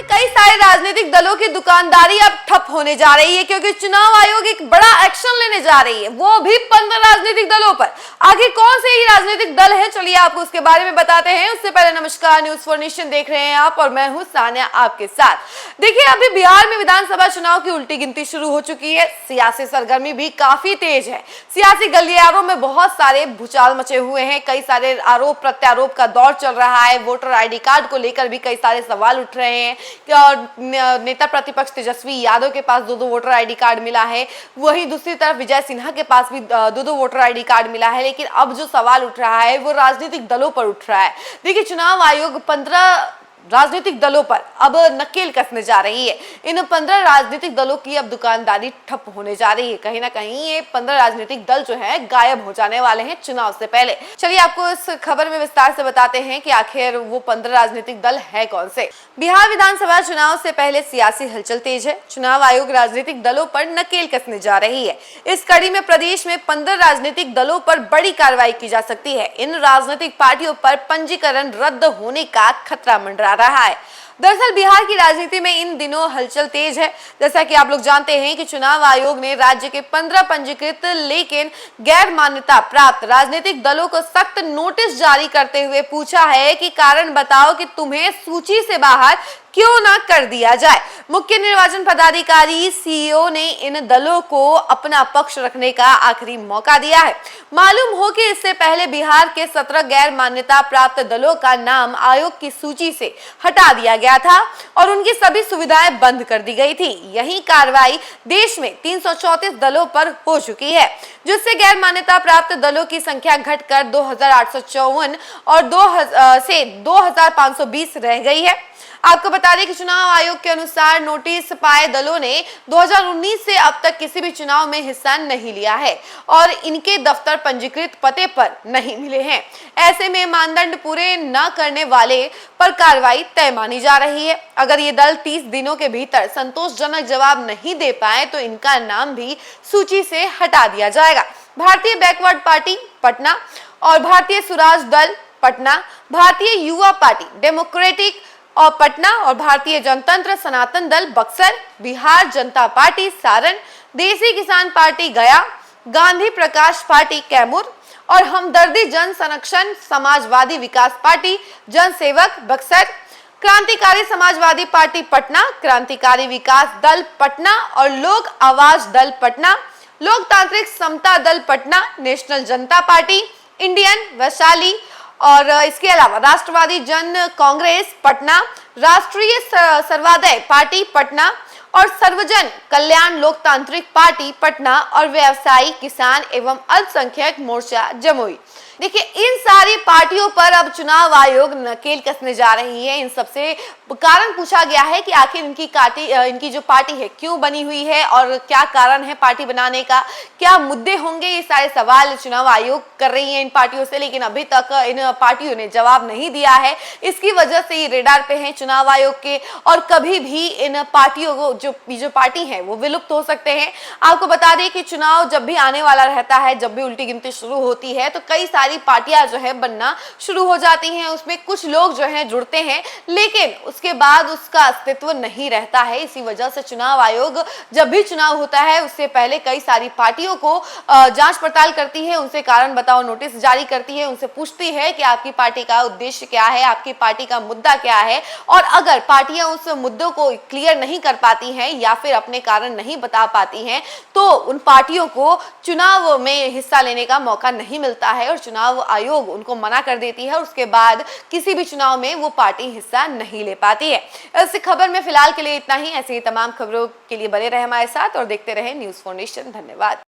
कई सारे राजनीतिक दलों की दुकानदारी अब ठप होने जा रही है, क्योंकि चुनाव आयोग एक बड़ा एक्शन लेने जा रही है, वो भी 15 राजनीतिक दलों पर। आगे कौन से ये राजनीतिक दल हैं, चलिए आपको उसके बारे में बताते हैं। उससे पहले नमस्कार, न्यूज़ फॉर नेशन देख रहे हैं आप और मैं हूं सानिया आपके साथ। देखिए, अभी बिहार में विधानसभा चुनाव की उल्टी गिनती शुरू हो चुकी है। सियासी सरगर्मी भी काफी तेज है। सियासी गलियारों में बहुत सारे भूचाल मचे हुए हैं। कई सारे आरोप प्रत्यारोप का दौर चल रहा है। वोटर ID कार्ड को लेकर भी कई सारे सवाल उठ रहे हैं। और नेता प्रतिपक्ष तेजस्वी यादव के पास 2 वोटर ID कार्ड मिला है, वहीं दूसरी तरफ विजय सिन्हा के पास भी 2 वोटर ID कार्ड मिला है। लेकिन अब जो सवाल उठ रहा है वो राजनीतिक दलों पर उठ रहा है। देखिए, चुनाव आयोग 15 राजनीतिक दलों पर अब नकेल कसने जा रही है। इन 15 राजनीतिक दलों की अब दुकानदारी ठप होने जा रही है। कहीं ना कहीं ये 15 राजनीतिक दल जो है गायब हो जाने वाले हैं चुनाव से पहले। चलिए आपको इस खबर में विस्तार से बताते हैं कि आखिर वो 15 राजनीतिक दल है कौन से। बिहार विधानसभा चुनाव से पहले सियासी हलचल तेज है। चुनाव आयोग राजनीतिक दलों पर नकेल कसने जा रही है। इस कड़ी में प्रदेश में 15 राजनीतिक दलों पर बड़ी कार्रवाई की जा सकती है। इन राजनीतिक पार्टियों पर पंजीकरण रद्द होने का खतरा मंडरा रहा है। दरअसल बिहार की राजनीति में इन दिनों हलचल तेज है। जैसा कि आप लोग जानते हैं कि चुनाव आयोग ने राज्य के 15 पंजीकृत लेकिन गैर मान्यता प्राप्त राजनीतिक दलों को सख्त नोटिस जारी करते हुए पूछा है कि कारण बताओ कि तुम्हें सूची से बाहर क्यों ना कर दिया जाए। मुख्य निर्वाचन पदाधिकारी CEO ने इन दलों को अपना पक्ष रखने का आखिरी मौका दिया है। मालूम हो कि इससे पहले बिहार के 17 गैर मान्यता प्राप्त दलों का नाम आयोग की सूची से हटा दिया गया था और उनकी सभी सुविधाएं बंद कर दी गई थी। यही कार्रवाई देश में 334 दलों पर हो चुकी है, जिससे गैर मान्यता प्राप्त दलों की संख्या घटकर 2854 और 2520 रह गई है। आपको बता दें कि चुनाव आयोग के अनुसार नोटिस पाए दलों ने 2019 से अब तक किसी भी चुनाव में हिस्सा नहीं लिया है और इनके दफ्तर पंजीकृत पते पर नहीं मिले हैं। ऐसे में मानदंड पूरे न करने वाले पर कार्रवाई तय मानी जा रही है। अगर ये दल 30 दिनों के भीतर संतोषजनक जवाब नहीं दे पाए तो इनका नाम भी सूची से हटा दिया जाएगा। भारतीय बैकवर्ड पार्टी पटना और भारतीय स्वराज दल पटना, भारतीय युवा पार्टी डेमोक्रेटिक और पटना और भारतीय जनतंत्र सनातन दल बक्सर, बिहार जनता पार्टी सारण, देसी किसान पार्टी गया, गांधी प्रकाश पार्टी कैमूर और हमदर्दी जन संरक्षण समाजवादी विकास पार्टी जनसेवक बक्सर, क्रांतिकारी समाजवादी पार्टी पटना, क्रांतिकारी विकास दल पटना और लोक आवाज दल पटना, लोकतांत्रिक समता दल पटना, नेशनल जनता पार्टी, इंडियन वैशाली और इसके अलावा राष्ट्रवादी जन कांग्रेस पटना, राष्ट्रीय सर्वोदय पार्टी पटना और सर्वजन कल्याण लोकतांत्रिक पार्टी पटना और व्यवसायी किसान एवं अल्पसंख्यक मोर्चा जमुई। देखिए, इन सारी पार्टियों पर अब चुनाव आयोग नकेल कसने जा रही है। इन सबसे कारण पूछा गया है कि आखिर इनकी जो पार्टी है क्यों बनी हुई है और क्या कारण है पार्टी बनाने का, क्या मुद्दे होंगे। ये सारे सवाल चुनाव आयोग कर रही है इन पार्टियों से, लेकिन अभी तक इन पार्टियों ने जवाब नहीं दिया है। इसकी वजह से ये रेडार पे है चुनाव आयोग के और कभी भी इन पार्टियों को जो पार्टी है वो विलुप्त हो सकते हैं। आपको बता दें कि चुनाव जब भी आने वाला रहता है, जब भी उल्टी गिनती शुरू होती है तो कई सारी पार्टियां जो है बनना शुरू हो जाती हैं। उसमें कुछ लोग जो है जुड़ते हैं, लेकिन उसके बाद उसका अस्तित्व नहीं रहता है। इसी वजह से चुनाव आयोग जब भी चुनाव होता है उससे पहले कई सारी पार्टियों को जांच पड़ताल करती है, उनसे कारण बताओ नोटिस जारी करती है, उनसे पूछती है कि आपकी पार्टी का उद्देश्य क्या है, आपकी पार्टी का मुद्दा क्या है। और अगर पार्टियां उस मुद्दों को क्लियर नहीं कर पाती हैं या फिर अपने कारण नहीं बता पाती हैं तो उन पार्टियों को चुनाव में हिस्सा लेने का मौका नहीं मिलता है और चुनाव आयोग उनको मना कर देती है। उसके बाद किसी भी चुनाव में वो पार्टी हिस्सा नहीं ले पाती है। इस खबर में फिलहाल के लिए इतना ही। ऐसे ही तमाम खबरों के लिए बने रहे हमारे साथ और देखते रहे न्यूज़ फॉर नेशन। धन्यवाद।